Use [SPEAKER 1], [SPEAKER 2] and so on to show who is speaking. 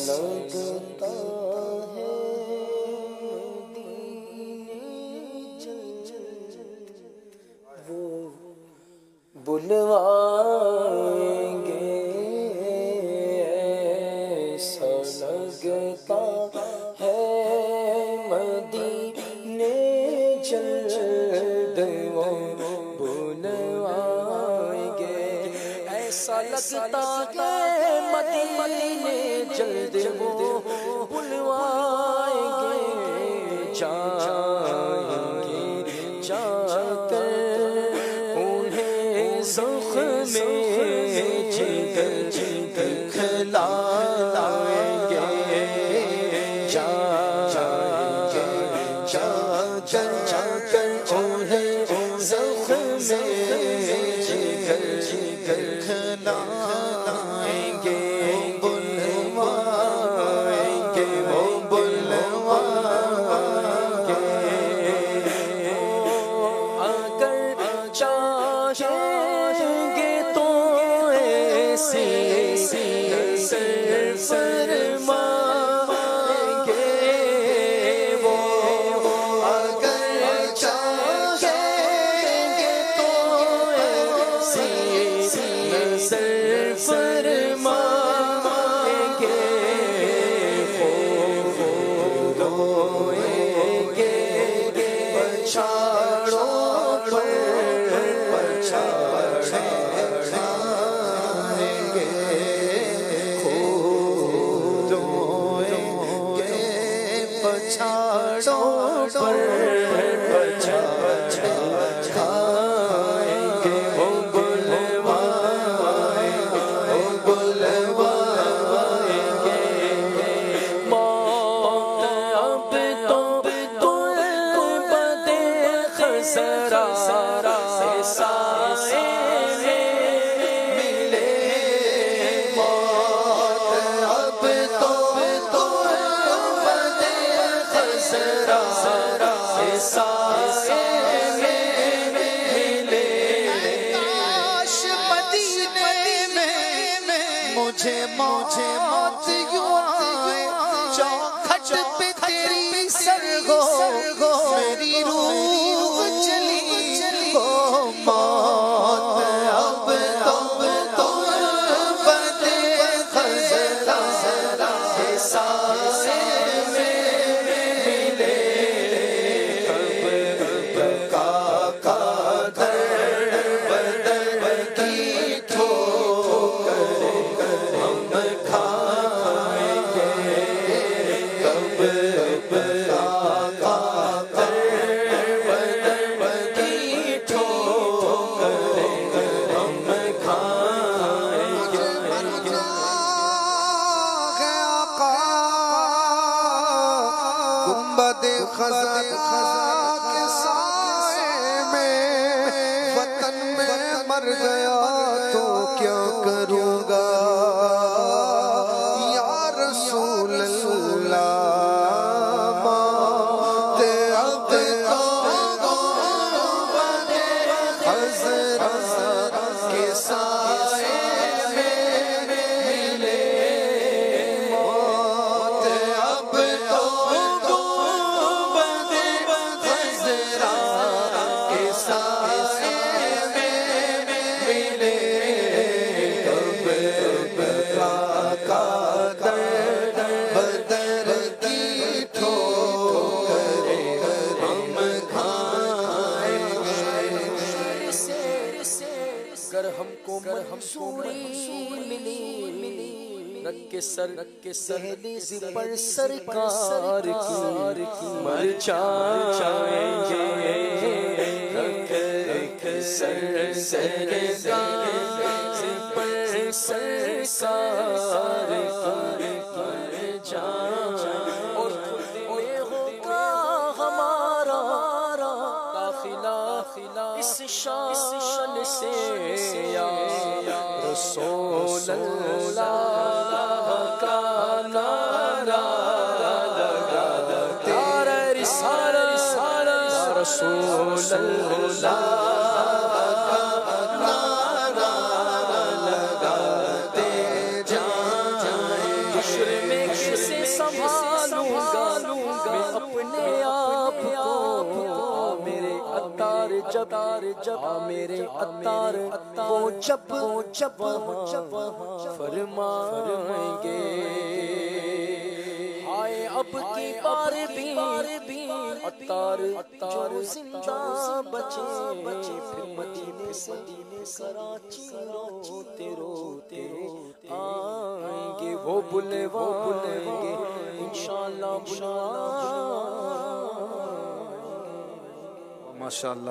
[SPEAKER 1] لگتا ہے وہ بلوائیں گے، ایسا لگتا ہے مدینے جلد وہ بلوائیں گے، ایسا لگتا ہے مدینے جلد وہ بلوائیں گے، جائیں گے جا کر انہیں زخم جگر دکھلائیں گے، جائیں گے جا کر انہیں زخم جگر دکھلائیں گے، بلوائیں گے وہ بلوائیں گے، اگر چاہیں گے تو ایسی نظر فرمائیں گے وہ، اگر چاہیں گے تو ایسی نظر فرمائیں گے، روئیں گے پچھاڑوں پر پچھاڑیں گے، خود روئیں گے پچھاڑوں پر پچھاڑیں گے، وہ بلوائیں گے، وہ بلوائیں گے، موت اب تو بدے خزرا سے سائے میں ملے، موت اب تو بدے خزرا سے سائے میں ملے، کاش مدینے میں مجھے موت یوں آئے، چوکھٹ پہ تیری سرگو میری روح چلی ہو، موت اب تو بدے خزرا سے سائے میں ملے، کب کا در بدر کی ٹھوکر ہم کھائیں گے، کب کا در بدر کی ٹھوکر ہم کھائیں گے،
[SPEAKER 2] گنبد خزا کے سائے میں وطن میں مر گیا تو کیا کروں گا، یا رسول اللہ موت اب تو گنبد خزا کے سائے میں ملے، موت اب تو گنبد خزا کے سائے میں ملے، کب کا در بدر کی ٹھوکر ہم کھائیں گے،
[SPEAKER 1] گر ہم کو منصوری ملی، رکھ کے سر دہلیز پر سرکار کی مر جائیں گے، رکھ سر دہلیز پر سرکار کی مر جائیں، اور خود میں ہوگا ہمارا داخلہ اس شان سے، یا رسول اللہ کا نعرہ لگا، تیرا رسالہ رسول اللہ کا نعرہ لگاتے جائیں، حشر میں اپنے آپ کو میرے عطار جب میرے عطار وہ جب فرمائیں گے آئے اب کی بار بھی عطار جو زندہ بچے پھر مدینے سے کراچی روتے روتے آئیں گے وہ بلوائیں گے انشاءاللہ بلوائیں گے
[SPEAKER 2] ماشاءاللہ.